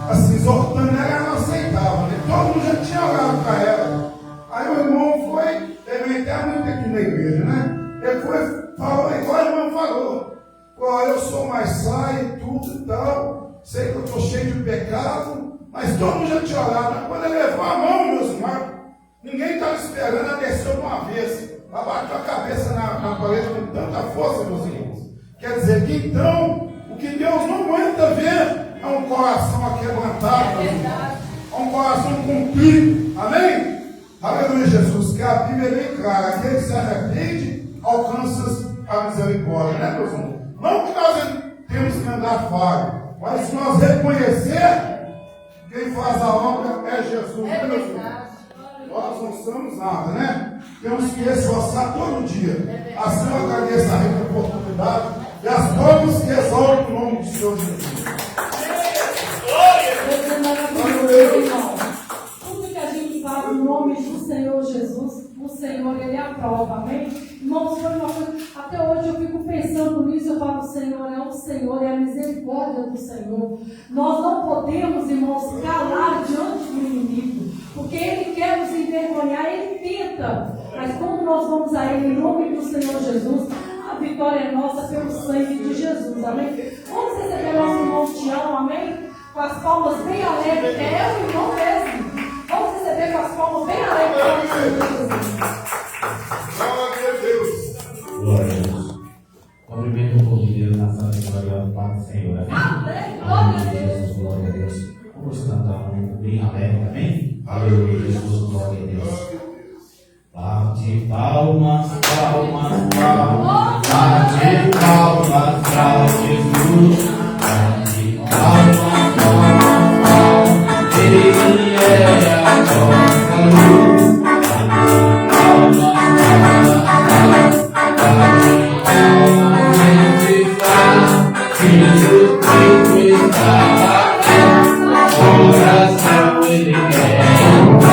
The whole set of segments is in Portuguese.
Assim, exortando ela não aceitava, né? Todo mundo já tinha orado para ela. Aí o irmão na igreja, né? Depois falou, igual a irmã falou, eu sou mais saio, tudo e tal, sei que eu estou cheio de pecado, mas todo mundo já te orava. Quando ele levou a mão, meus irmãos, ninguém estava esperando, ela desceu de uma vez, ela bateu a cabeça na parede com tanta força, meus irmãos. Quer dizer que então, o que Deus não aguenta ver é um coração aquebrantado, é um coração cumprido, amém? Aleluia, Jesus, que a Bíblia é bem clara, aquele que se arrepende, alcança a misericórdia, né, meus irmãos? Não que nós temos que andar falho, mas se nós reconhecer, quem faz a obra é Jesus, né, meus irmãos? Nós não somos nada, né? Temos que esforçar todo dia. Assim eu agradeço a rica oportunidade e as todos que exaltam o nome do Senhor Jesus. Tudo que a gente fala no nome do Senhor Jesus, o Senhor, Ele aprova, amém? Irmãos, foi uma coisa, até hoje eu fico pensando nisso, eu falo, o Senhor, é a misericórdia do Senhor. Nós não podemos, irmãos, calar diante do inimigo, porque ele quer nos envergonhar, ele tenta, mas quando nós vamos a ele em nome do Senhor Jesus, a vitória é nossa pelo sangue de Jesus, amém? Vamos receber nosso irmão Tião, amém? Com as palmas bem alegres, é o irmão mesmo. Vamos receber com as palmas bem alegres para o Senhor Jesus. Glória a Deus. Glória a Deus. Cumprimento o povo de Deus na sala de glória para o Senhor. Amém. Glória a Deus. Glória a Deus. Vamos cantar bem alegre, amém? Aleluia, Jesus, glória a Deus. Bate palmas, palmas, palmas. Bate palmas para Jesus. Bate palmas, palmas, palmas. Ele é a nossa luz. Bate palmas, palmas, palmas. Bate palmas, gente faz. Jesus Cristo está batendo. Coração ele quer entrar.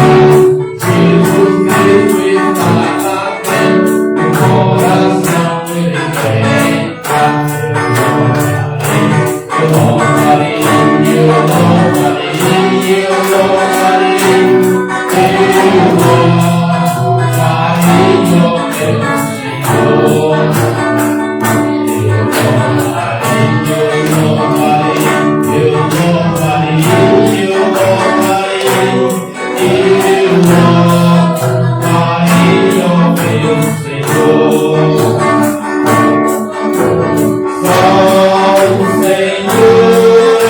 Jesus Cristo está batendo. Coração ele quer entrar. Eu louvarei, eu louvarei, eu louvarei, eu louvarei, ó meu Senhor. Eu louvarei, eu louvarei, eu louvarei, eu louvarei, ó meu Senhor. Só o Senhor é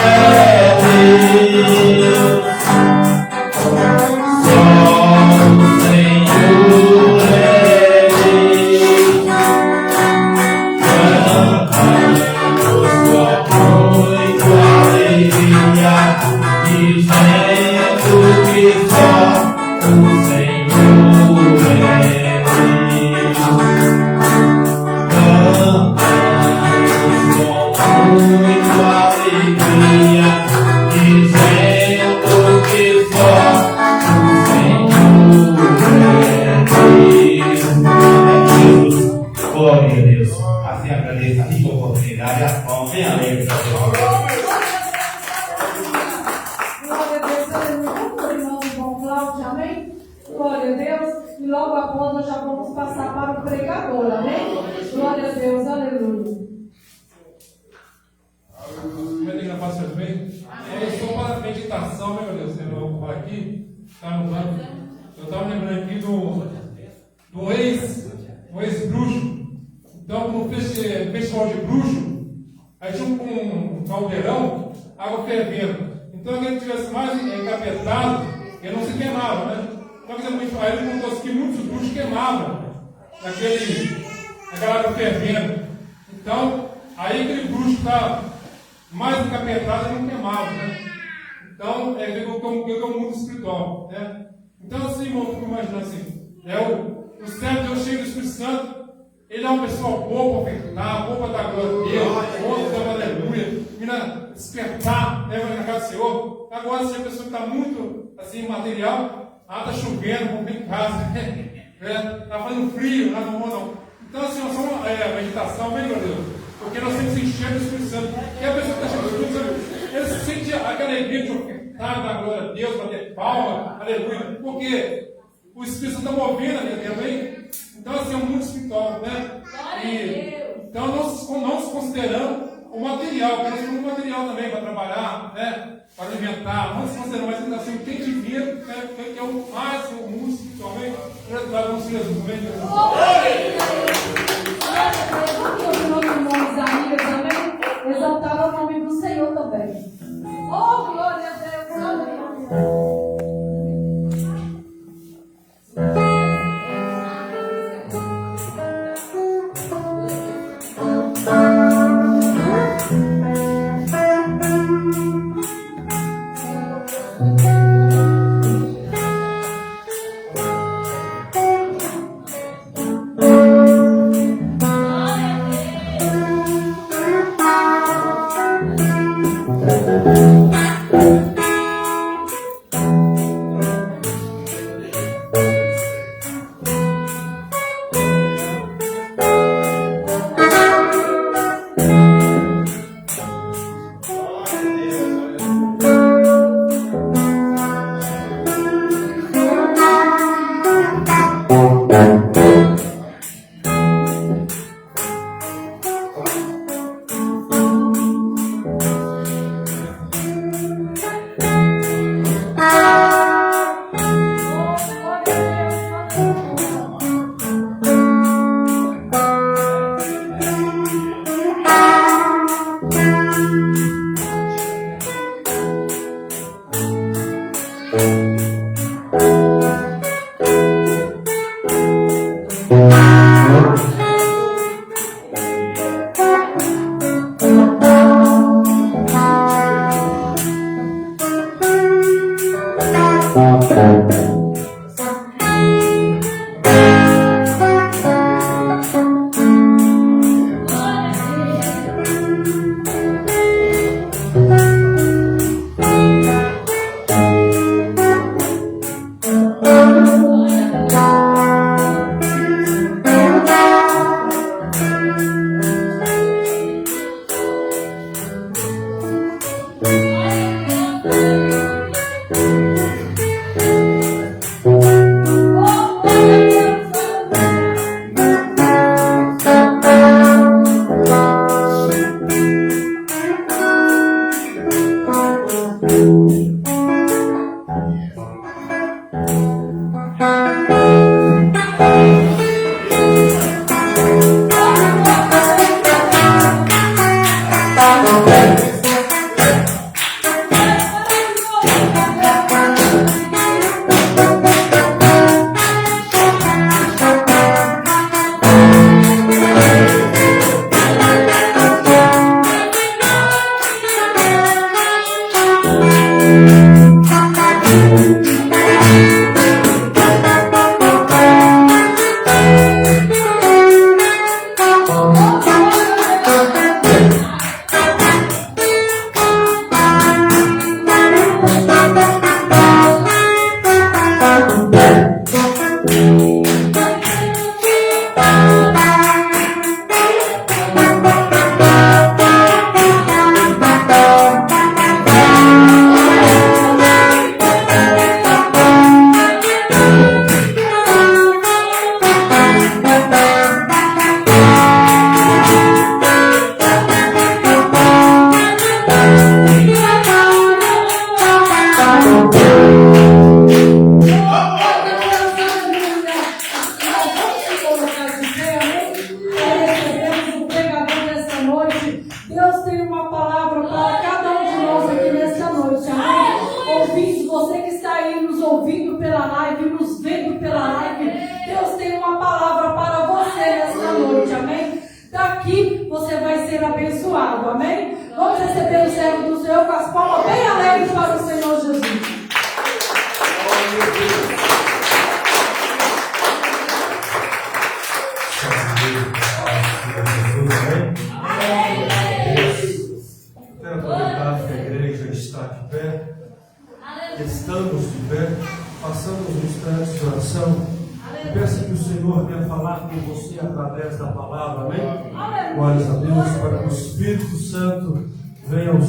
Deus. Só o Senhor é Deus. Cantamos com muito alegria, dizendo que só o Senhor é Deus. Cantamos com muito alegria, dizendo que só o Senhor é Deus. Jesus, glória a Deus. Assim agradeço a rica oportunidade, as palmas bem alegres a Deus. Glória a Deus, aleluia. Vamos ao irmão João Cláudio, amém? Glória a Deus. E logo após nós já vamos passar para o pregador, amém? Glória a Deus, aleluia. Bendiga, paz seja bem. É só para a meditação, meu Deus, eu vou falar aqui, está no banco. Eu estava lembrando aqui do ex-bruxo. Então, no festival de bruxo, aí tinha um caldeirão, água fervendo. Então, quem tivesse mais encapetado, ele não se queimava, né? Então, aí ele contou que muitos bruxos queimavam naquela água fervendo. Então, aí aquele bruxo está mais encapetado, ele não queimava, né? Então, é o mundo espiritual, né? Então, assim, irmão, eu fico imaginando assim, o servo de Deus cheio do Espírito Santo, ele é uma pessoa boa para ofertar, boa para dar glória a Deus, boa para dar aleluia, para despertar, né, na casa do Senhor. Agora, se a pessoa está muito, assim, material, está chovendo, vamos vir em casa, está fazendo frio, não vou não. Então, assim, nós somos meditação, bem, meu Deus, porque nós temos que encher do Espírito Santo. E a pessoa que está cheia do Espírito Santo, ele sente aquela alegria de ofertar, dar glória a Deus, bater palma, aleluia, porque o Espírito Santo está movendo ali dentro, hein? Então, assim, é um mundo espiritual, né? Então, não se considerando o material, porque nós temos um material também para trabalhar, né? Para alimentar, não se considerando, mas assim, o que tem dinheiro, né? Que é o máximo, o mundo espiritual, amém? Vamos Jesus, amém? Exaltar o nome do Senhor também. Oh, glória a Deus, aleluia.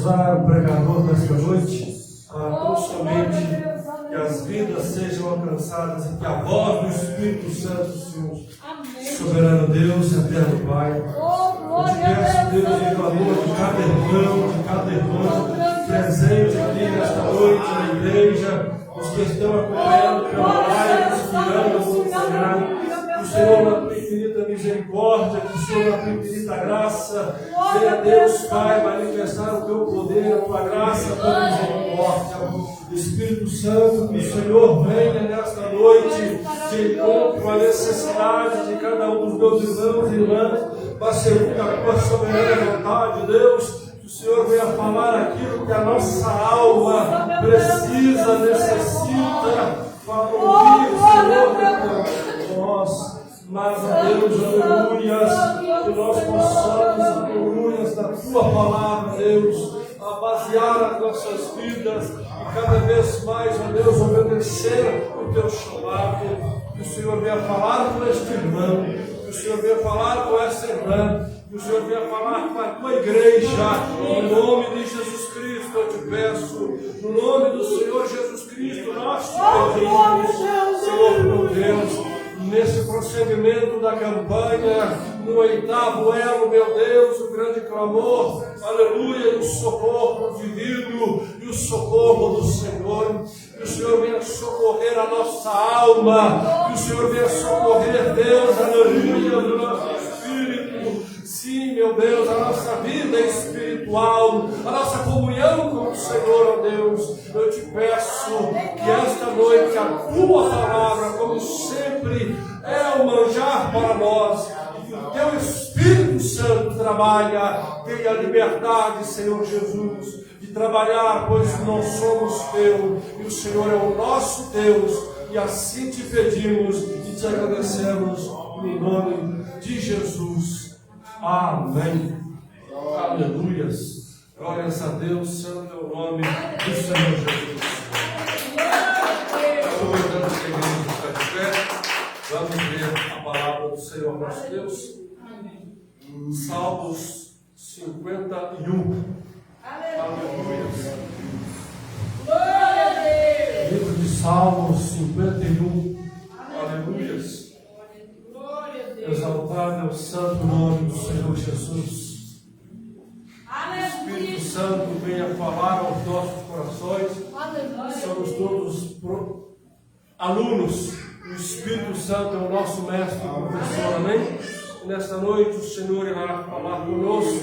Usar o pregador desta noite tão somente que as vidas sejam alcançadas e que a voz do Espírito Santo se Soberano Deus, eterno Pai, eu te peço, Deus, em favor de cada irmão, de cada irmã, presente aqui nesta noite na igreja, os que estão acompanhando pelo live, os que andam acompanhando, que o Senhor, na tua infinita misericórdia, que o Senhor, na tua infinita graça, venha, Deus, Pai, manifestar o teu poder, a tua graça, a tua misericórdia. Espírito Santo, que o Senhor venha nesta noite, que encontre a necessidade de cada um dos meus irmãos e irmãs, mas segundo a tua soberana vontade, Deus, que o Senhor venha falar aquilo que a nossa alma precisa, necessita, para ouvir o Senhor dentro de nós. Mas, ó Deus, aleluias, que nós possamos, aleluias, da tua palavra, Deus, a basear as nossas vidas e cada vez mais, ó Deus, obedecer o teu chamado. Que o Senhor venha falar com este irmão, que o Senhor venha falar com esta irmã, que o Senhor venha falar com a tua igreja. No nome de Jesus Cristo eu te peço, no nome do Senhor Jesus Cristo nós te pedimos, Senhor meu Deus. Nesse prosseguimento da campanha, no 8º elo, meu Deus, o grande clamor, aleluia, e o socorro divino, e o socorro do Senhor, que o Senhor venha socorrer a nossa alma, que o Senhor venha socorrer, Deus, aleluia, do nosso espírito. Sim, meu Deus, a nossa vida espiritual, a nossa comunhão com o Senhor, ó Deus, eu te peço que esta noite a tua palavra, como sempre, é o manjar para nós, e que o teu Espírito Santo trabalha, tenha liberdade, Senhor Jesus, de trabalhar, pois nós somos teu, e o Senhor é o nosso Deus, e assim te pedimos e te agradecemos, no nome de Jesus. Amém. Aleluias. Glórias a Deus, santo é o nome do Senhor Jesus. Aproveitando que a igreja está de pé, vamos ver a palavra do Senhor nosso Deus. Salmos 51. Aleluias. Glória a Deus. Livro de Salmos 51. Aleluias. Exaltado é o santo nome do Senhor Jesus. O Espírito Santo venha falar aos nossos corações. Somos todos alunos. O Espírito Santo é o nosso mestre e professor. Amém? E nesta noite o Senhor irá falar conosco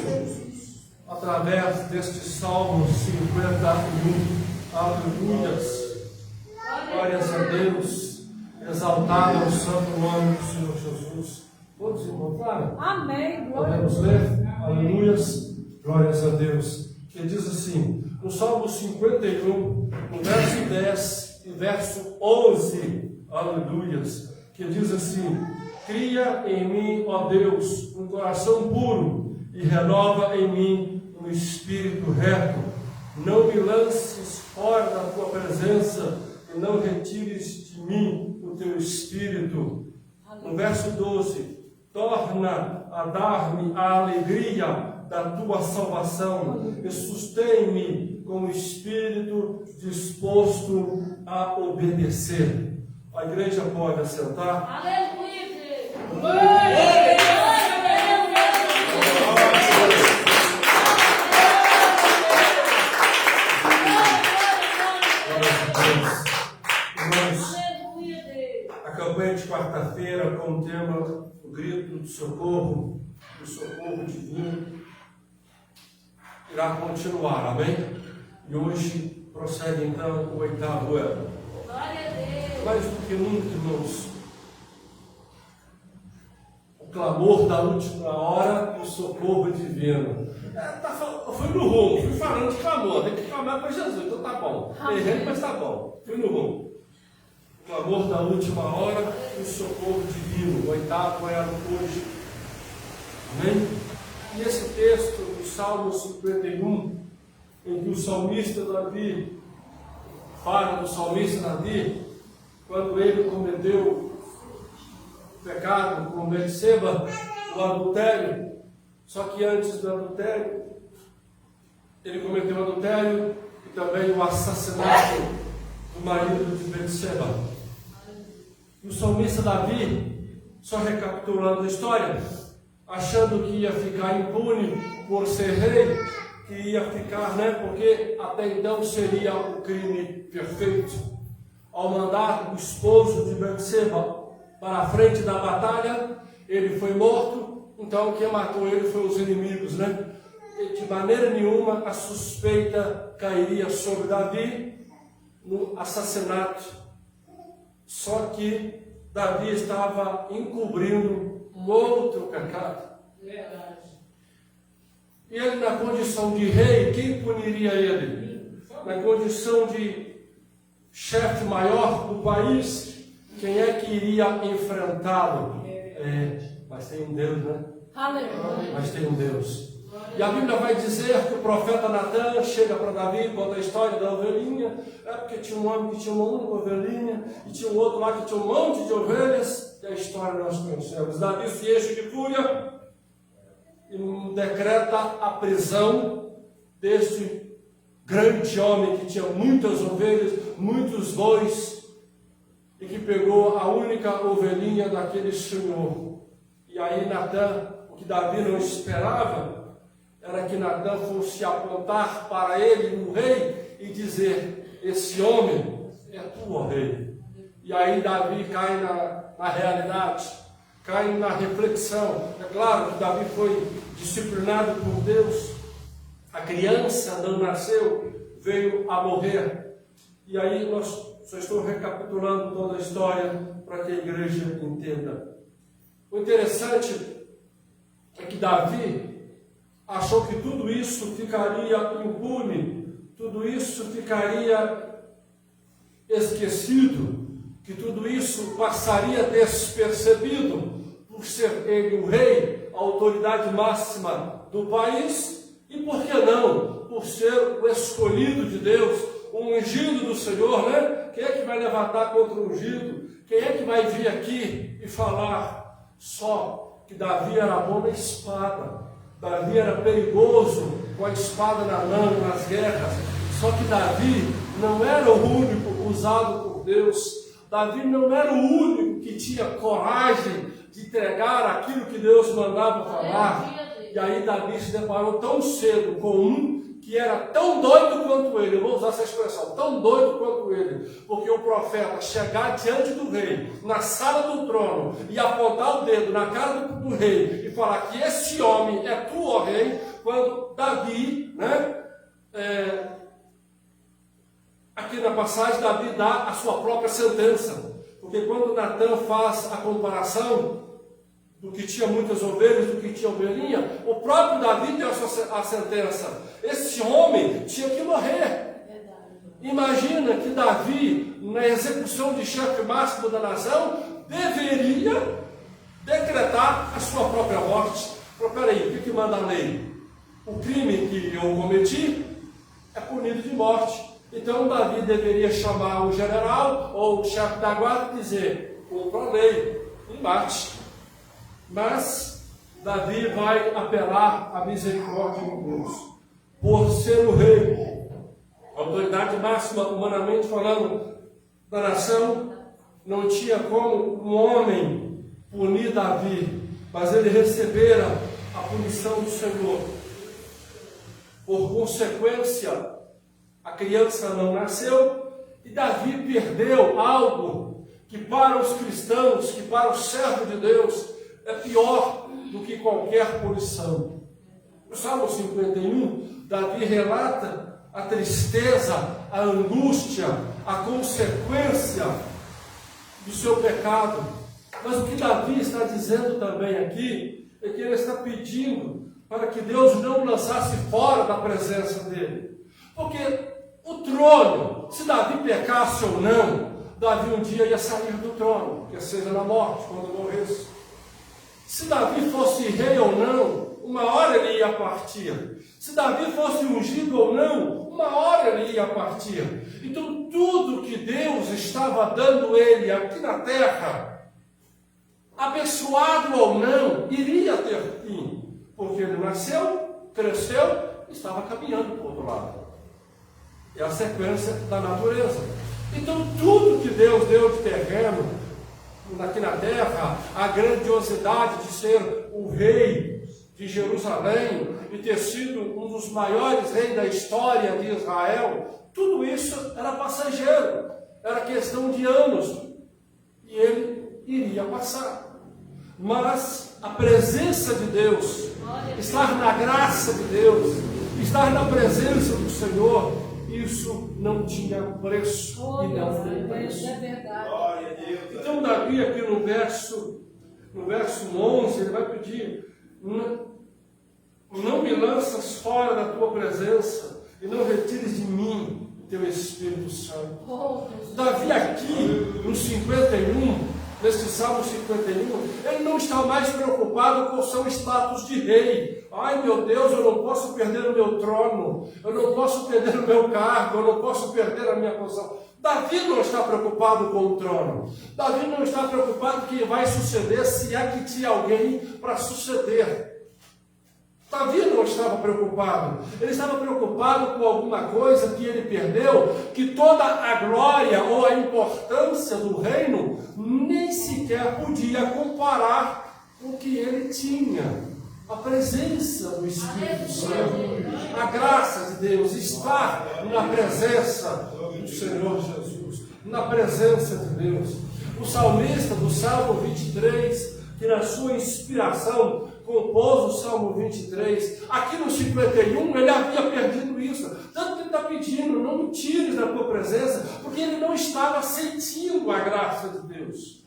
através deste Salmo 51. Aleluias. Glórias a Deus. Exaltado é o santo nome do Senhor Jesus. Todos encontraram? Amém. Podemos ler? Aleluias. Glórias a Deus. Que diz assim, no Salmo 51, no verso 10 e verso 11. Aleluias. Que diz assim, cria em mim, ó Deus, um coração puro e renova em mim um espírito reto. Não me lances fora da tua presença e não retires de mim o teu espírito. No verso 12, torna a dar-me a alegria da tua salvação e sustém-me com o espírito disposto a obedecer. A igreja pode assentar. Aleluia. A campanha de quarta-feira com o tema o grito do socorro divino irá continuar, amém? E hoje prossegue então o 8º elo. Mais do que nunca, irmãos, o clamor da última hora e o socorro divino. Eu fui no rumo, fui falando de clamor, tem que clamar para Jesus, então tá bom. Tem gente, mas tá bom, fui no rumo. O clamor da última hora e o socorro divino, o 8º elo hoje. Amém? E esse texto do Salmo 51, em que o salmista Davi fala do salmista Davi, quando ele cometeu o pecado com Betseba, o adultério, só que antes do adultério, ele cometeu o adultério e também o assassinato do marido de Betseba. E o salmista Davi, só recapitulando a história, achando que ia ficar impune por ser rei, que ia ficar, porque até então seria o crime perfeito. Ao mandar o esposo de Betseba para a frente da batalha, ele foi morto, então quem matou ele foi os inimigos, E de maneira nenhuma a suspeita cairia sobre Davi no assassinato. Só que Davi estava encobrindo um outro pecado. Verdade. E ele, na condição de rei, quem puniria ele? Na condição de chefe maior do país, quem é que iria enfrentá-lo? Mas tem um Deus, Aleluia. Mas tem um Deus. E a Bíblia vai dizer que o profeta Natan chega para Davi, conta a história da ovelhinha, porque tinha um homem que tinha uma única ovelhinha, e tinha um outro lá que tinha um monte de ovelhas, e a história nós conhecemos. Davi se enche de fúria e decreta a prisão deste grande homem que tinha muitas ovelhas, muitos bois, e que pegou a única ovelhinha daquele senhor. E aí Natan, o que Davi não esperava, era que Natan fosse apontar para ele, o rei, e dizer: esse homem é tu, ó rei. E aí Davi cai na realidade, cai na reflexão. É claro que Davi foi disciplinado por Deus, a criança não nasceu, veio a morrer. E aí nós só estou recapitulando toda a história para que a igreja entenda. O interessante é que Davi achou que tudo isso ficaria impune, tudo isso ficaria esquecido, que tudo isso passaria despercebido, por ser ele o rei, a autoridade máxima do país, e por que não, por ser o escolhido de Deus, o ungido do Senhor, Quem é que vai levantar contra o ungido? Quem é que vai vir aqui e falar? Só que Davi era bom na espada. Davi era perigoso com a espada na mão, nas guerras. Só que Davi não era o único usado por Deus. Davi não era o único que tinha coragem de entregar aquilo que Deus mandava falar. E aí Davi se deparou tão cedo com um que era tão doido quanto ele. Eu vou usar essa expressão, tão doido quanto ele. Porque o profeta chegar diante do rei, na sala do trono, e apontar o dedo na cara do rei, e falar que esse homem é tu, ó rei, quando Davi, aqui na passagem, Davi dá a sua própria sentença. Porque quando Natan faz a comparação do que tinha muitas ovelhas, do que tinha ovelhinha, o próprio Davi deu a sentença. Esse homem tinha que morrer. Imagina que Davi, na execução de chefe máximo da nação, deveria decretar a sua própria morte. Mas peraí, o que manda a lei? O crime que eu cometi é punido de morte. Então Davi deveria chamar o general ou o chefe da guarda e dizer: cumpra a lei, e mate. Mas Davi vai apelar à misericórdia de Deus. Por ser o rei, a autoridade máxima, humanamente falando, da nação, não tinha como um homem punir Davi, mas ele recebera a punição do Senhor. Por consequência, a criança não nasceu e Davi perdeu algo que para os cristãos, que para o servo de Deus, é pior do que qualquer punição. No Salmo 51, Davi relata a tristeza, a angústia, a consequência do seu pecado. Mas o que Davi está dizendo também aqui é que ele está pedindo para que Deus não o lançasse fora da presença dele. Porque o trono, se Davi pecasse ou não, Davi um dia ia sair do trono, quer seja na morte, quando morresse. Se Davi fosse rei ou não, uma hora ele ia partir. Se Davi fosse ungido ou não, uma hora ele ia partir. Então tudo que Deus estava dando ele aqui na terra, abençoado ou não, iria ter fim. Porque ele nasceu, cresceu, estava caminhando para o outro lado. É a sequência da natureza. Então tudo que Deus deu de terreno, aqui na terra, a grandiosidade de ser o rei de Jerusalém e ter sido um dos maiores reis da história de Israel, tudo isso era passageiro, era questão de anos, e ele iria passar. Mas a presença de Deus, estar na graça de Deus, estar na presença do Senhor, isso não tinha preço e não tem preço. É verdade. Então Davi aqui no verso 11, ele vai pedir: não me lanças fora da tua presença e não retires de mim o teu Espírito Santo. Davi aqui no 51, nesse Salmo 51, ele não está mais preocupado com o seu status de rei. Ai meu Deus, eu não posso perder o meu trono, eu não posso perder o meu cargo, eu não posso perder a minha posição. Davi não está preocupado com o trono. Davi não está preocupado que vai suceder, se é que tinha alguém para suceder. Davi não estava preocupado. Ele estava preocupado com alguma coisa que ele perdeu, que toda a glória ou a importância do reino nem sequer podia comparar com o que ele tinha. A presença do Espírito Santo, a graça de Deus, estar na presença do Senhor Jesus, na presença de Deus. O salmista do Salmo 23, que na sua inspiração compôs o Salmo 23, aqui no 51 ele havia perdido isso, tanto que ele está pedindo: não me tires da tua presença, porque ele não estava sentindo a graça de Deus.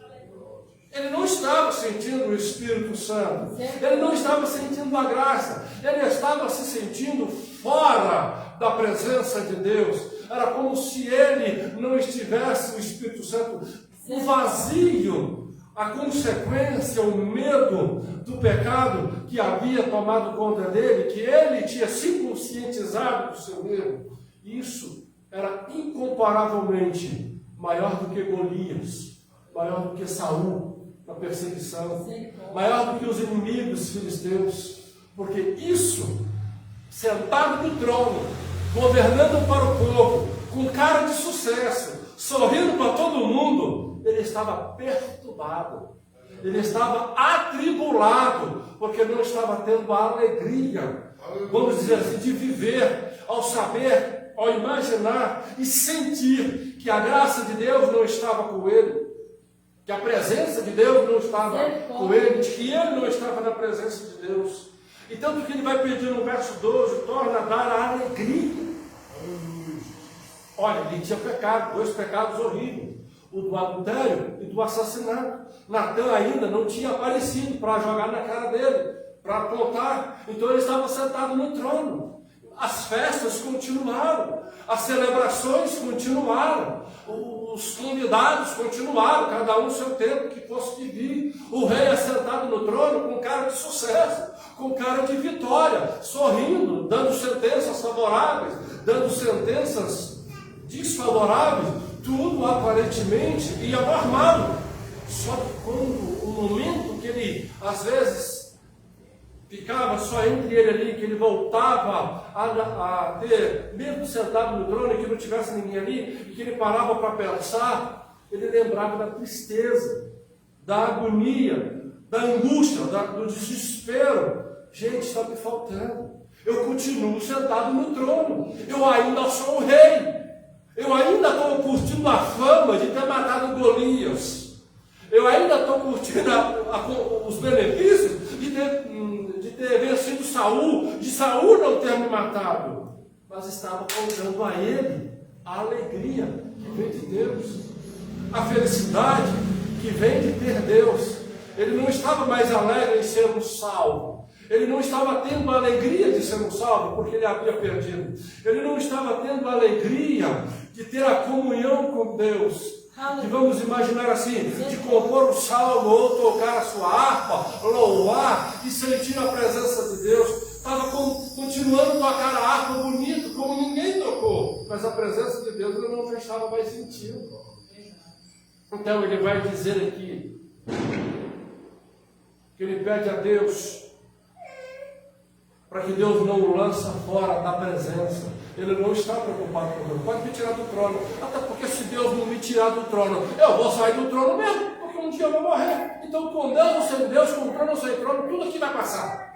Ele não estava sentindo o Espírito Santo, ele não estava sentindo a graça, ele estava se sentindo fora da presença de Deus. Era como se ele não estivesse, o Espírito Santo, o vazio, a consequência, o medo do pecado que havia tomado conta dele, que ele tinha se conscientizado do seu erro. Isso era incomparavelmente maior do que Golias, maior do que Saul na perseguição, maior do que os inimigos filisteus, porque isso, sentado no trono, governando para o povo, com cara de sucesso, sorrindo para todo mundo, ele estava perturbado, ele estava atribulado, porque não estava tendo a alegria, vamos dizer assim, de viver, ao saber, ao imaginar e sentir que a graça de Deus não estava com ele, que a presença de Deus não estava com ele, que ele não estava na presença de Deus. E tanto que ele vai pedir no verso 12, torna a dar a alegria. Olha, ele tinha pecado, 2 pecados horríveis, o do adultério e do assassinato. Natan ainda não tinha aparecido para jogar na cara dele, para apontar. Então ele estava sentado no trono. As festas continuaram, as celebrações continuaram, os convidados continuaram, cada um seu tempo que fosse vir. O rei assentado no trono com cara de sucesso, com cara de vitória, sorrindo, dando sentenças favoráveis, dando sentenças desfavoráveis, tudo aparentemente ia normal. Só que quando o momento que ele, às vezes, ficava só entre ele ali, que ele voltava a ter, mesmo sentado no trono, e que não tivesse ninguém ali, e que ele parava para pensar, ele lembrava da tristeza, da agonia, da angústia, do desespero. Gente, está me faltando. Eu continuo sentado no trono, eu ainda sou o rei, eu ainda estou curtindo a fama de ter matado Golias, eu ainda estou curtindo os benefícios de ter vencido Saul, de Saul não ter me matado, mas estava faltando a ele a alegria que vem de Deus, a felicidade que vem de ter Deus. Ele não estava mais alegre em ser um salvo, ele não estava tendo a alegria de ser um salvo, porque ele havia perdido, ele não estava tendo a alegria de ter a comunhão com Deus, que vamos imaginar assim, de compor o salmo ou tocar a sua harpa, louvar e sentir a presença de Deus. Estava continuando a tocar a harpa bonito, como ninguém tocou, mas a presença de Deus ele não estava mais sentindo. Então ele vai dizer aqui que ele pede a Deus para que Deus não o lança fora da presença. Ele não está preocupado com Deus. Pode me tirar do trono. Até porque se Deus não me tirar do trono, eu vou sair do trono mesmo. Porque um dia eu vou morrer. Então, com Deus ou sem Deus, com trono ou sem trono, tudo aqui vai passar.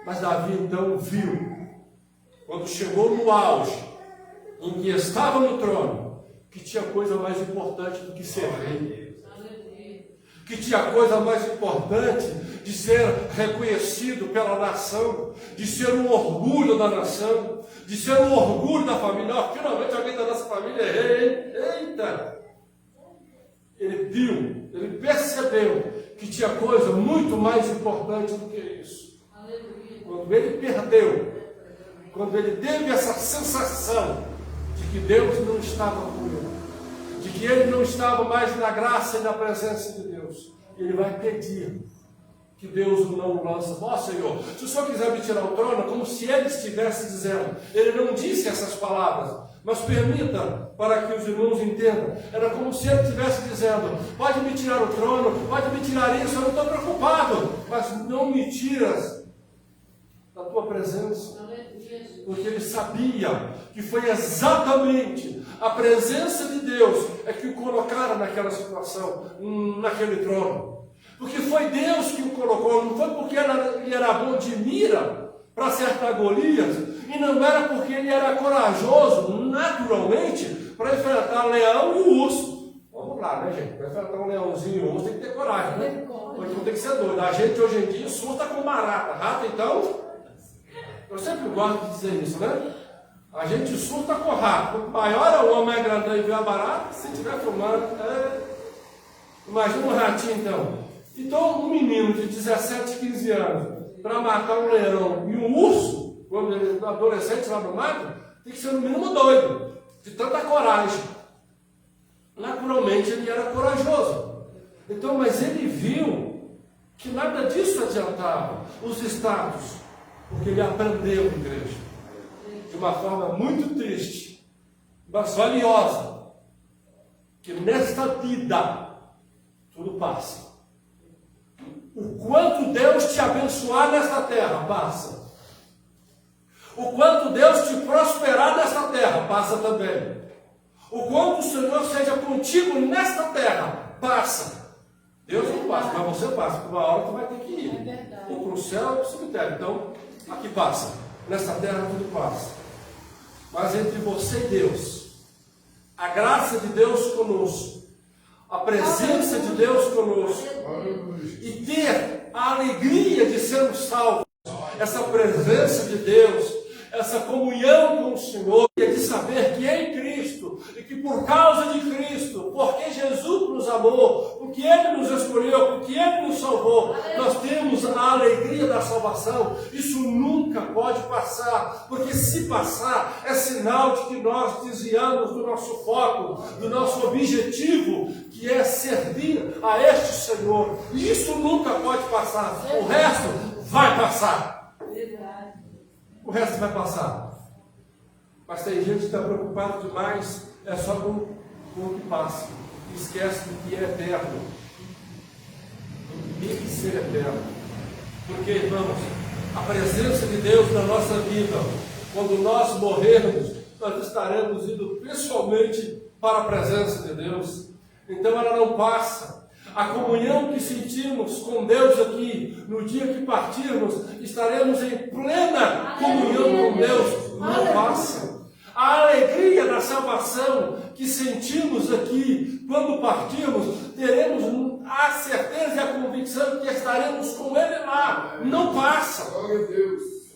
Mas Davi então viu, quando chegou no auge, em que estava no trono, que tinha coisa mais importante do que ser rei. Que tinha coisa mais importante de ser reconhecido pela nação, de ser um orgulho da nação, de ser um orgulho da família. Oh, finalmente alguém da nossa família é rei. Eita! Ele viu, ele percebeu que tinha coisa muito mais importante do que isso. Quando ele perdeu, quando ele teve essa sensação de que Deus não estava com ele, de que ele não estava mais na graça e na presença de Deus, ele vai pedir que Deus o não lança. Ó Senhor, se o Senhor quiser me tirar o trono, como se ele estivesse dizendo. Ele não disse essas palavras, mas permita para que os irmãos entendam. Era como se ele estivesse dizendo: pode me tirar o trono, pode me tirar isso, eu não estou preocupado, mas não me tiras da tua presença. Porque ele sabia que foi exatamente a presença de Deus é que o colocaram naquela situação, naquele trono. Porque foi Deus que o colocou, não foi porque ele era bom de mira para acertar Golias, e não era porque ele era corajoso, naturalmente, para enfrentar leão e o urso. Vamos lá, né, gente? Para enfrentar um leãozinho e um urso tem que ter coragem, né? Ou então tem que ser doido. A gente hoje em dia surta com barata. Rato, então, eu sempre gosto de dizer isso, né? A gente surta com rato. Quanto maior é o homem, é grandão e vê a barata, se estiver filmando, imagina um ratinho, então. Então, um menino de 17, 15 anos, para matar um leão e um urso, quando ele é adolescente lá no mato, tem que ser no mínimo doido, de tanta coragem. Naturalmente, ele era corajoso. Então, mas ele viu que nada disso adiantava, os status, porque ele aprendeu, igreja, de uma forma muito triste, mas valiosa, que nesta vida tudo passa. O quanto Deus te abençoar nesta terra, passa. O quanto Deus te prosperar nesta terra, passa também. O quanto o Senhor seja contigo nesta terra, passa. Deus não passa, mas você passa, porque uma hora tu vai ter que ir. Ou para o céu ou para o cemitério. Então, aqui passa. Nesta terra tudo passa. Mas entre você e Deus, a graça de Deus conosco, a presença de Deus conosco, e ter a alegria de sermos salvos, essa presença de Deus, essa comunhão com o Senhor, e de saber que em Cristo, e que por causa de Cristo, porque Jesus nos amou, porque Ele nos escolheu, porque Ele nos salvou, nós temos a alegria da salvação. Isso nunca pode passar, porque se passar, é sinal de que nós desviamos do nosso foco, do nosso objetivo, que é servir a este Senhor. Isso nunca pode passar. O resto vai passar. O resto vai passar. Mas tem gente que está preocupada demais, é só com o que passa. Esquece do que é eterno. Tem que ser eterno. Porque, irmãos, a presença de Deus na nossa vida, quando nós morrermos, nós estaremos indo pessoalmente para a presença de Deus. Então ela não passa. A comunhão que sentimos com Deus aqui, no dia que partirmos, estaremos em plena comunhão com Deus, não passa. A alegria da salvação que sentimos aqui, quando partirmos, teremos a certeza e a convicção que estaremos com Ele lá, não passa.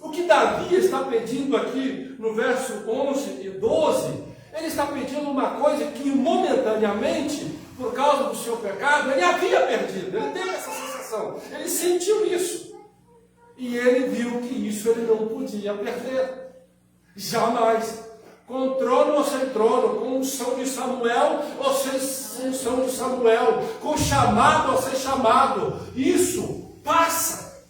O que Davi está pedindo aqui, no verso 11 e 12, ele está pedindo uma coisa que momentaneamente, por causa do seu pecado, ele havia perdido. Ele teve essa sensação, ele sentiu isso. E ele viu que isso ele não podia perder. Jamais. Com trono ou sem trono, com unção de Samuel ou sem unção de Samuel, com chamado ou sem chamado. Isso passa.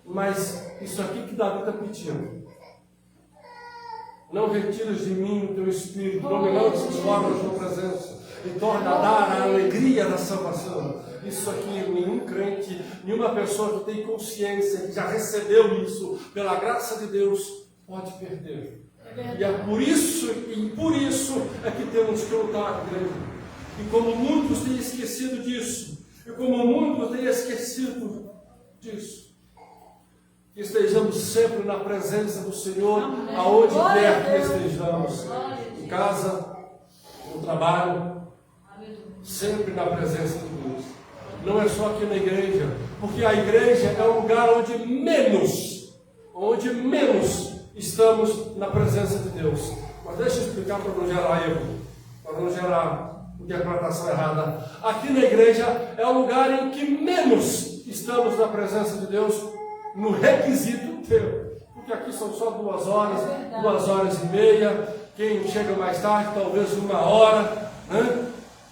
Mas isso aqui que Davi está pedindo. Não retires de mim o teu espírito, não me lances fora da tua presença, e torna a dar a alegria da salvação. Isso aqui, nenhum crente, nenhuma pessoa que tem consciência, que já recebeu isso, pela graça de Deus, pode perder. E é por isso é que temos que lutar, igreja. E como muitos têm esquecido disso, e como muitos têm esquecido disso, que estejamos sempre na presença do Senhor, aonde quer que estejamos, em casa, no trabalho, sempre na presença de Deus. Não é só aqui na igreja, porque a igreja é o lugar onde menos estamos na presença de Deus. Mas deixa eu explicar para não gerar erro, para não gerar interpretação errada. Aqui na igreja é o lugar em que menos estamos na presença de Deus, no requisito teu. Porque aqui são só 2 horas, 2h30. Quem chega mais tarde, talvez 1 hora, né?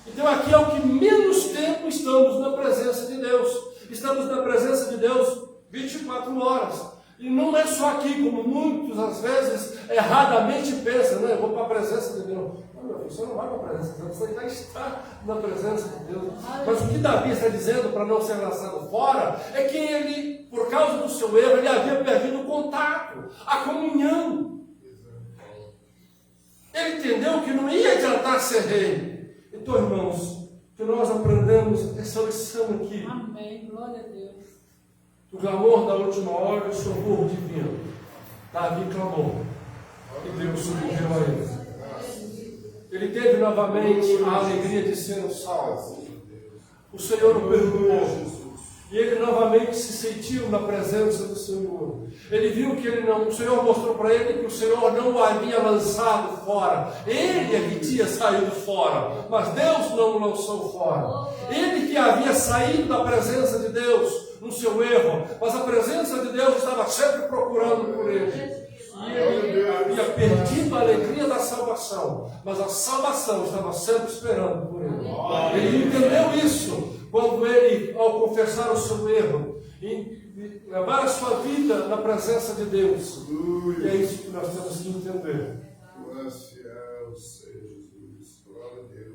Então aqui é o que menos tempo estamos na presença de Deus. Estamos na presença de Deus 24 horas. E não é só aqui, como muitos às vezes erradamente pensam, né? Eu vou para a presença de Deus. Não, meu filho, você não vai para a presença de Deus, você já está na presença de Deus. Mas o que Davi está dizendo para não ser lançado fora é que ele, por causa do seu erro, ele havia perdido o contato, a comunhão. Ele entendeu que não ia adiantar ser rei. Então, irmãos, que nós aprendemos essa lição aqui. Amém, glória a Deus. O clamor da última hora e o socorro divino. Davi clamou e Deus socorreu a ele. Ele teve novamente a alegria de ser um salvo. O Senhor o perdoou. E ele novamente se sentiu na presença do Senhor. Ele viu que o Senhor mostrou para ele que o Senhor não o havia lançado fora. Ele é que tinha saído fora, mas Deus não o lançou fora. Ele que havia saído da presença de Deus no seu erro, mas a presença de Deus estava sempre procurando por ele. E ele havia perdido a alegria da salvação, mas a salvação estava sempre esperando por ele. Ele entendeu isso quando ele, ao confessar o seu erro, e levar a sua vida na presença de Deus. E é isso que nós temos que entender.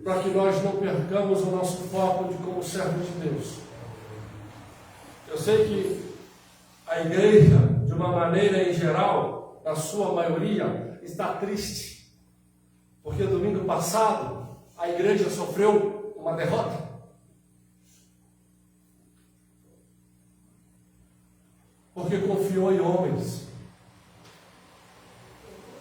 Para que nós não percamos o nosso foco de como servo de Deus. Eu sei que a igreja, de uma maneira em geral, na sua maioria, está triste. Porque domingo passado, a igreja sofreu uma derrota. Porque confiou em homens.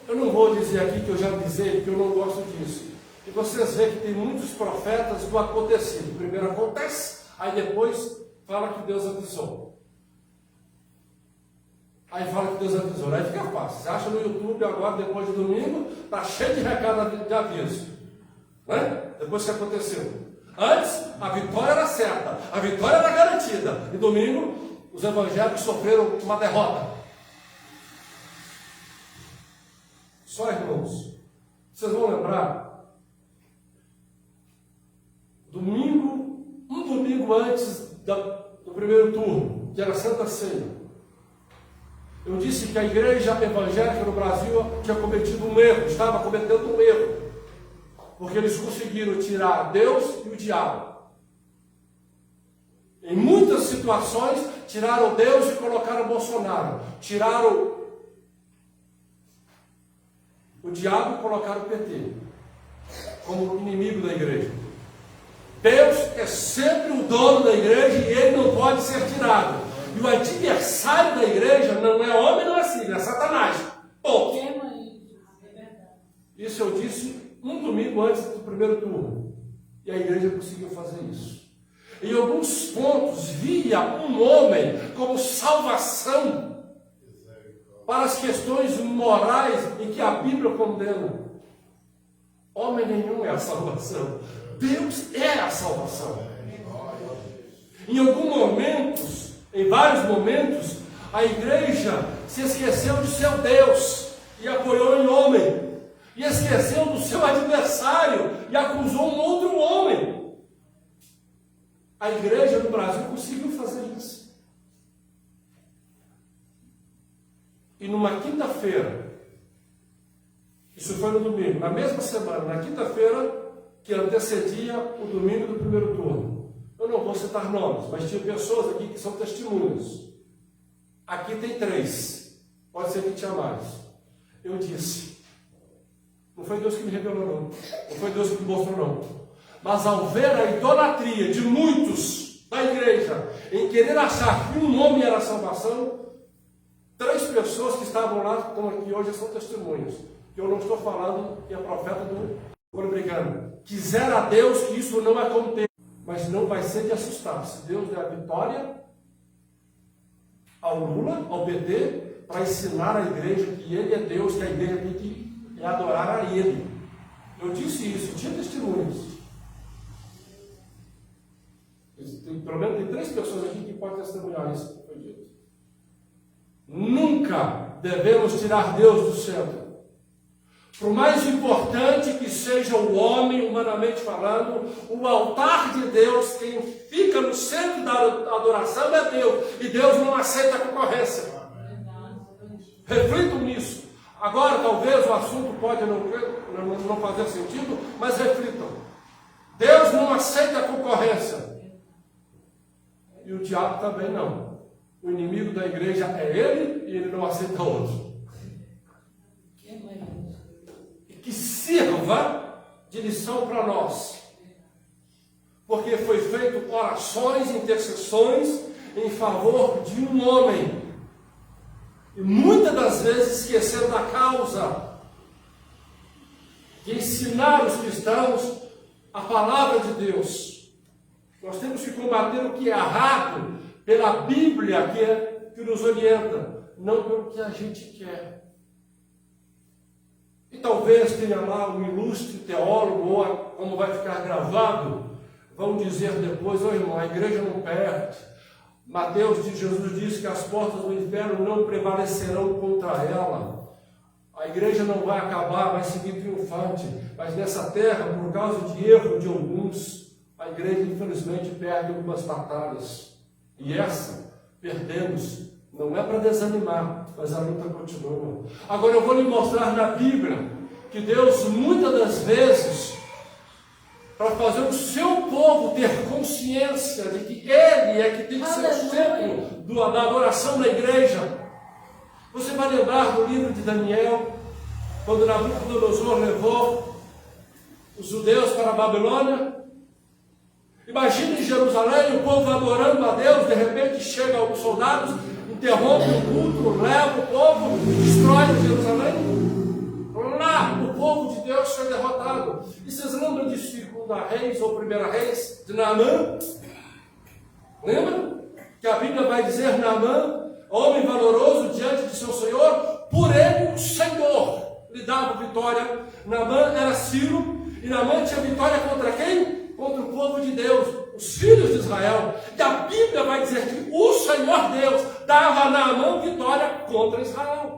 Eu não vou dizer aqui que eu já avisei, porque eu não gosto disso. E vocês veem que tem muitos profetas do acontecido. Primeiro acontece, aí depois fala que Deus avisou. Aí fala que Deus avisou. Aí fica fácil. Você acha no YouTube agora, depois de domingo, está cheio de recado de aviso. Né? Depois que aconteceu. Antes, a vitória era certa, a vitória era garantida. E domingo, os evangélicos sofreram uma derrota. Só, irmãos, vocês vão lembrar, um domingo antes do primeiro turno, que era Santa Ceia, eu disse que a igreja evangélica no Brasil tinha cometido um erro, estava cometendo um erro, porque eles conseguiram tirar Deus e o diabo. Em muitas situações, tiraram Deus e colocaram Bolsonaro. Tiraram o diabo e colocaram o PT como inimigo da igreja. Deus é sempre o dono da igreja e ele não pode ser tirado. E o adversário da igreja não é homem, não é filho, é Satanás. Ponto. Isso eu disse um domingo antes do primeiro turno. E a igreja conseguiu fazer isso. Em alguns pontos, via um homem como salvação para as questões morais em que a Bíblia condena. Homem nenhum é a salvação. Deus é a salvação. Em vários momentos, a igreja se esqueceu de seu Deus e apoiou em homem. E esqueceu do seu adversário e acusou um outro homem. A igreja no Brasil conseguiu fazer isso. E numa quinta-feira, isso foi no domingo, na mesma semana, na quinta-feira que antecedia o domingo do primeiro turno. Eu não vou citar nomes, mas tinha pessoas aqui que são testemunhas. Aqui tem 3. Pode ser que tinha mais. Eu disse, não foi Deus que me revelou não. Não foi Deus que me mostrou não. Mas ao ver a idolatria de muitos da igreja em querer achar que um nome era salvação, 3 pessoas que estavam lá, que estão aqui hoje, são testemunhas. Eu não estou falando que é profeta do Obrigando. Quisera a Deus que isso não aconteça, mas não vai ser de assustar. Se Deus der a vitória ao Lula, ao PT, para ensinar a igreja que ele é Deus, que a igreja tem que adorar a ele. Eu disse isso, tinha testemunhos. Pelo menos tem 3 pessoas aqui que podem testemunhar isso que foi dito. Nunca devemos tirar Deus do centro. Por mais importante que seja o homem, humanamente falando, o altar de Deus, quem fica no centro da adoração é Deus. E Deus não aceita a concorrência. Reflitam nisso. Agora, talvez o assunto pode não fazer sentido, mas reflitam. Deus não aceita a concorrência. E o diabo também não. O inimigo da igreja é ele e ele não aceita outro. Que sirva de lição para nós. Porque foi feito orações, intercessões em favor de um homem. E muitas das vezes esqueceram da causa de ensinar os cristãos a palavra de Deus. Nós temos que combater o que é errado pela Bíblia que nos orienta, não pelo que a gente quer. E talvez tenha lá um ilustre teólogo, ou como vai ficar gravado, vão dizer depois: ô irmão, a igreja não perde. Jesus disse que as portas do inferno não prevalecerão contra ela. A igreja não vai acabar, vai seguir triunfante. Mas nessa terra, por causa de erro de alguns, a igreja infelizmente perde algumas batalhas. E essa perdemos. Não é para desanimar, mas a luta continua. Agora eu vou lhe mostrar na Bíblia que Deus, muitas das vezes, para fazer o seu povo ter consciência de que Ele é que tem que ser o centro da adoração da igreja. Você vai lembrar do livro de Daniel, quando Nabucodonosor levou os judeus para a Babilônia? Imagine em Jerusalém o povo adorando a Deus, de repente chegam os soldados, interrompe o culto, leva o povo, destrói Jerusalém. Lá o povo de Deus foi derrotado. E vocês lembram de 2 Reis ou 1 Reis de Naamã? Lembra? Que a Bíblia vai dizer: Naamã, homem valoroso diante de seu Senhor, por ele o Senhor lhe dava vitória. Naamã era sírio, e Naamã tinha vitória contra quem? Contra o povo de Deus, os filhos de Israel. E a Bíblia vai dizer que o Senhor Deus dava a Naamã vitória contra Israel.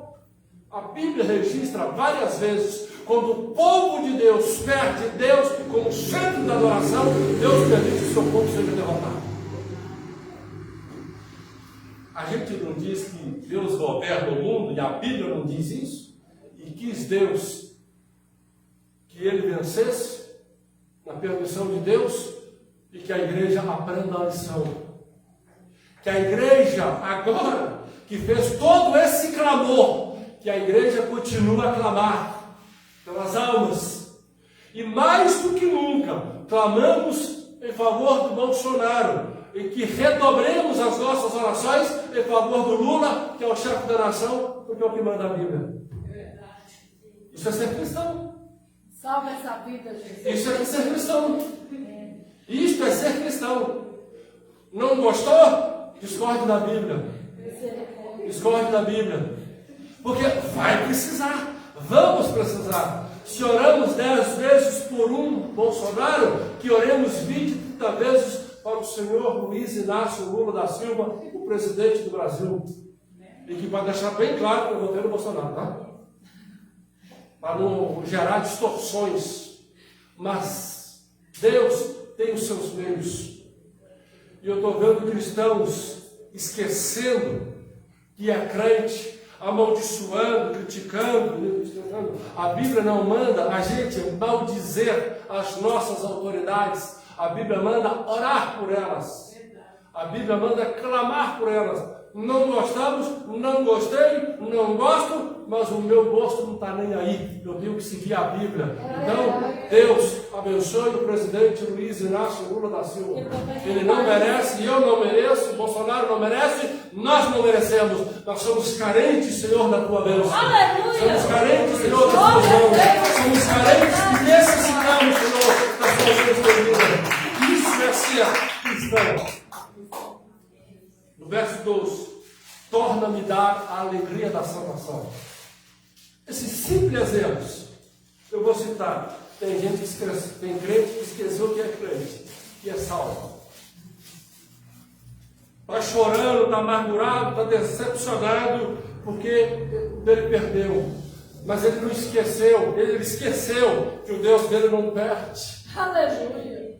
A Bíblia registra várias vezes, quando o povo de Deus perde Deus como centro da adoração, Deus permite que o seu povo seja derrotado. A gente não diz que Deus governa o mundo, e a Bíblia não diz isso, e quis Deus que ele vencesse, na permissão de Deus, e que a igreja aprenda a lição. Que a igreja, agora que fez todo esse clamor, que a igreja continua a clamar pelas almas. E mais do que nunca, clamamos em favor do Bolsonaro, e que redobremos as nossas orações em favor do Lula, que é o chefe da nação, porque é o que manda a Bíblia. Isso é ser cristão. Salva essa vida, Jesus. Isso é ser cristão. Isto é ser cristão. Não gostou? Discorde da Bíblia. Discorde da Bíblia. Porque vai precisar. Vamos precisar. Se oramos 10 vezes por um Bolsonaro, que oremos 20, 30 vezes para o senhor Luiz Inácio Lula da Silva, o presidente do Brasil. E que vai deixar bem claro que eu votei no Bolsonaro, tá? Para não gerar distorções. Mas Deus tem os seus meios. E eu estou vendo cristãos esquecendo que é crente, amaldiçoando, criticando. A Bíblia não manda a gente maldizer as nossas autoridades. A Bíblia manda orar por elas. A Bíblia manda clamar por elas. Não gostamos, não gostei, não gosto, mas o meu gosto não está nem aí. Eu tenho que seguir a Bíblia. Então, Deus abençoe o presidente Luiz Inácio Lula da Silva. Ele não merece, eu não mereço, Bolsonaro não merece, nós não merecemos. Nós somos carentes, Senhor, da tua bênção. Somos carentes, Senhor, da tua bênção. Somos carentes que necessitamos, Senhor, da tua bênção. Isso é ser cristão. No verso 12, torna-me dar a alegria da salvação. Esses simples erros, eu vou citar. Tem gente que esquece, tem crente que esqueceu que é crente, que é salvo. Está chorando, está amargurado, está decepcionado, porque ele perdeu. Mas ele não esqueceu, ele esqueceu que o Deus dele não perde. Aleluia.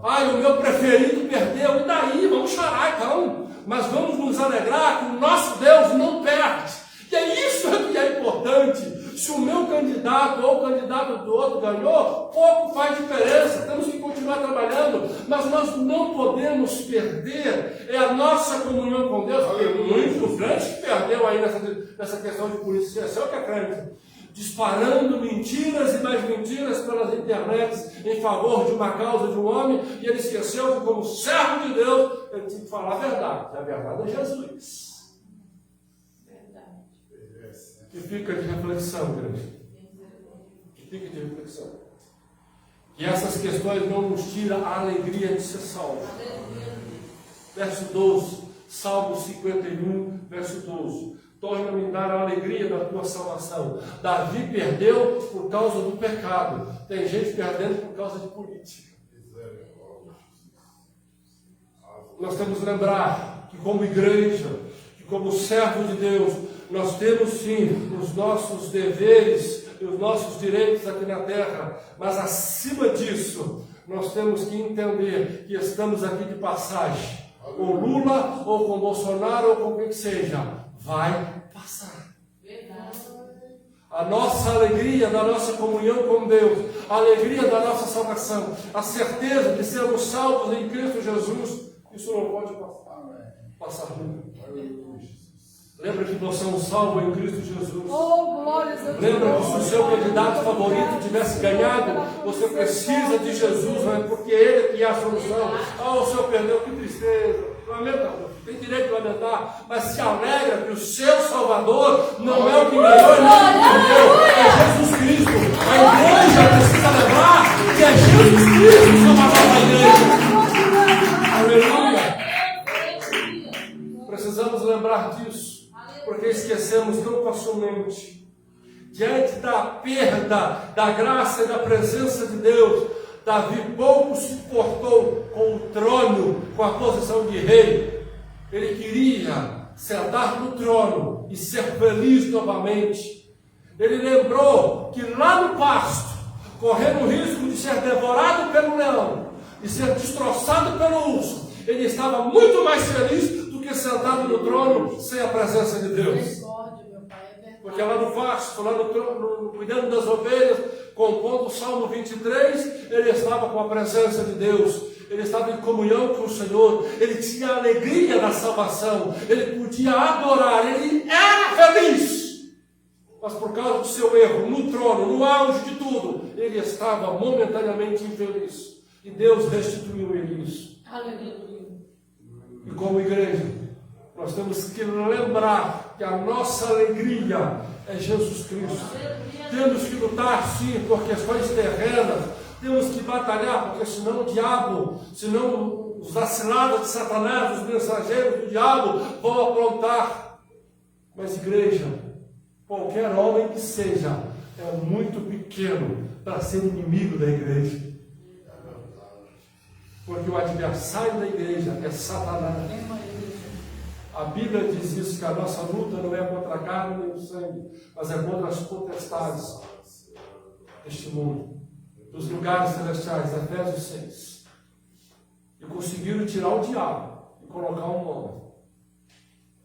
Ai, o meu preferido perdeu, e daí? Vamos chorar então. Mas vamos nos alegrar que o nosso Deus não perde. E é isso que é importante. Se o meu candidato ou o candidato do outro ganhou, pouco faz diferença. Temos que continuar trabalhando, mas nós não podemos perder a nossa comunhão com Deus. Tem muito crente que perdeu aí nessa questão de polícia. Esse é o que é crente. Disparando mentiras e mais mentiras pelas internets em favor de uma causa de um homem, e ele esqueceu que, como servo de Deus, ele tinha que falar a verdade. E a verdade é Jesus. Verdade. Que fica de reflexão, igreja. Que fica de reflexão. Que essas questões não nos tiram a alegria de ser salvo. Verso 12, Salmo 51, verso 12. Torna-me dar a alegria da tua salvação. Davi perdeu por causa do pecado. Tem gente perdendo por causa de política. Nós temos que lembrar que, como igreja, que como servo de Deus, nós temos sim os nossos deveres e os nossos direitos aqui na terra, mas acima disso, nós temos que entender que estamos aqui de passagem. Com Lula, ou com Bolsonaro, ou com quem que seja. Vai passar. A nossa alegria da nossa comunhão com Deus, a alegria da nossa salvação, a certeza de sermos salvos em Cristo Jesus, isso não pode passar nunca. Lembra que nós somos salvos em Cristo Jesus. Lembra que se o seu candidato favorito tivesse ganhado, você precisa de Jesus, não é porque ele que é a solução. O senhor perdeu, que tristeza. Lamenta, tem direito de lamentar, mas se alegra que o seu Salvador não é o que ganhou, não é o que perdeu, é Jesus Cristo. A igreja precisa lembrar que é Jesus Cristo o Salvador da igreja. Aleluia. Precisamos lembrar disso, porque esquecemos tão facilmente. Diante da perda da graça e da presença de Deus, Davi pouco se importou com o trono, com a posição de rei. Ele queria sentar no trono e ser feliz novamente. Ele lembrou que lá no pasto, correndo o risco de ser devorado pelo leão e ser destroçado pelo urso, ele estava muito mais feliz do que sentado no trono sem a presença de Deus. Porque lá no pasto, lá no trono, cuidando das ovelhas, compondo o Salmo 23, ele estava com a presença de Deus, ele estava em comunhão com o Senhor, ele tinha a alegria da salvação, ele podia adorar, ele era feliz. Mas por causa do seu erro, no trono, no auge de tudo, ele estava momentaneamente infeliz. E Deus restituiu ele isso. Aleluia. E como igreja, nós temos que lembrar que a nossa alegria é Jesus Cristo. Temos que lutar sim por questões terrenas, temos que batalhar, porque senão o diabo, senão os vacilados de Satanás, os mensageiros do diabo vão aprontar. Mas igreja, qualquer homem que seja, é muito pequeno para ser inimigo da igreja. Porque o adversário da igreja é Satanás. A Bíblia diz isso, que a nossa luta não é contra a carne nem o sangue, mas é contra as potestades deste mundo, dos lugares celestiais, Efésios 6. E conseguiram tirar o diabo e colocar um homem.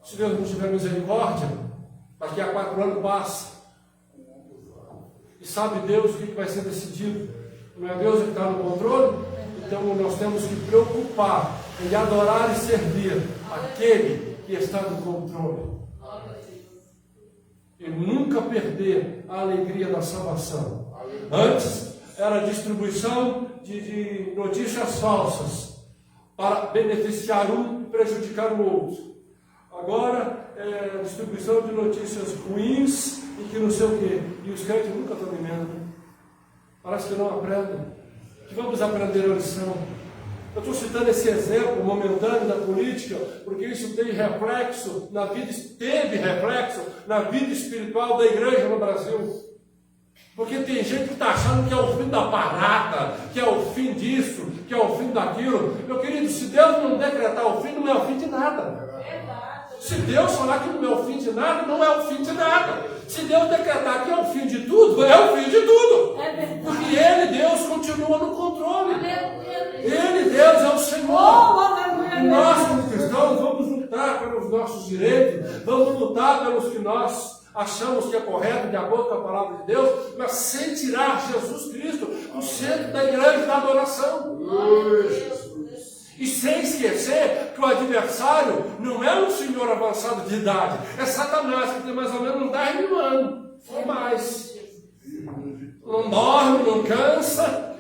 Se Deus não tiver misericórdia, daqui a 4 anos passa. E sabe Deus o que vai ser decidido? Não é Deus que está no controle? Então nós temos que preocupar em adorar e servir aquele que está no controle. E nunca perder a alegria da salvação. Antes era a distribuição de notícias falsas para beneficiar um e prejudicar o outro. Agora é a distribuição de notícias ruins e que não sei o quê. E os crentes nunca estão emendando. Parece que não aprendem. Que vamos aprender a lição. Eu estou citando esse exemplo momentâneo da política, porque isso tem reflexo na vida, teve reflexo na vida espiritual da igreja no Brasil. Porque tem gente que está achando que é o fim da parada, que é o fim disso, que é o fim daquilo. Meu querido, se Deus não decretar o fim, não é o fim de nada. Se Deus falar que não é o fim de nada, não é o fim de nada. Se Deus decretar que é o fim de tudo, é o fim de tudo. Porque Ele, Deus, continua no controle. Ele, Deus, é o Senhor. E nós, como cristãos, vamos lutar pelos nossos direitos, vamos lutar pelos que nós achamos que é correto, de acordo com a palavra de Deus, mas sem tirar Jesus Cristo do centro da igreja da adoração. E sem esquecer que o adversário não é um senhor avançado de idade, é Satanás, que tem mais ou menos uns 10 mil anos, ou mais. Não dorme, não cansa.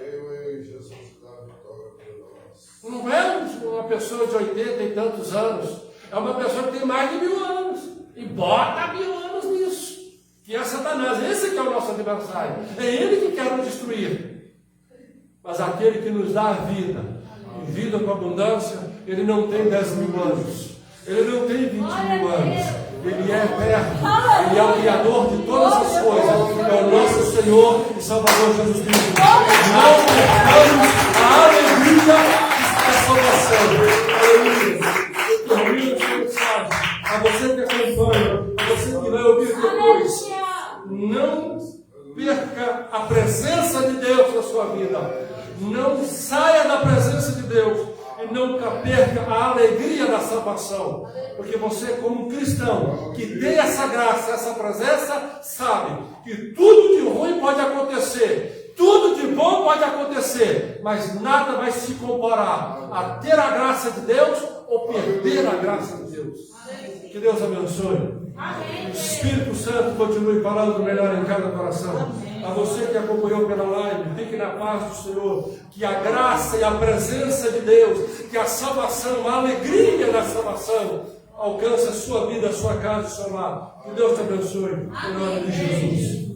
Não é uma pessoa de 80 e tantos anos, é uma pessoa que tem mais de 1000 anos. E bota 1000 anos nisso. Que é Satanás, esse que é o nosso adversário. É ele que quer nos destruir. Mas aquele que nos dá a vida, e vida com abundância, ele não tem 10 mil anos. Ele não tem 20 mil anos. Ele é eterno. Ele é o Criador de todas as coisas. É o nosso Senhor e Salvador Jesus Cristo. Não percamos a alegria da salvação. Aleluia. A você que acompanha, a você que vai ouvir depois, não perca a presença de Deus na sua vida. Não saia da presença de Deus e nunca perca a alegria da salvação. Porque você, como um cristão que tem essa graça, essa presença, sabe que tudo de ruim pode acontecer, tudo de bom pode acontecer, mas nada vai se comparar a ter a graça de Deus ou perder a graça de Deus. Que Deus abençoe. O Espírito Santo continue falando melhor em cada coração. A você que acompanhou pela live, fique na paz do Senhor. Que a graça e a presença de Deus, que a salvação, a alegria da salvação alcance a sua vida, a sua casa, o seu lar. Que Deus te abençoe. Em nome de Jesus.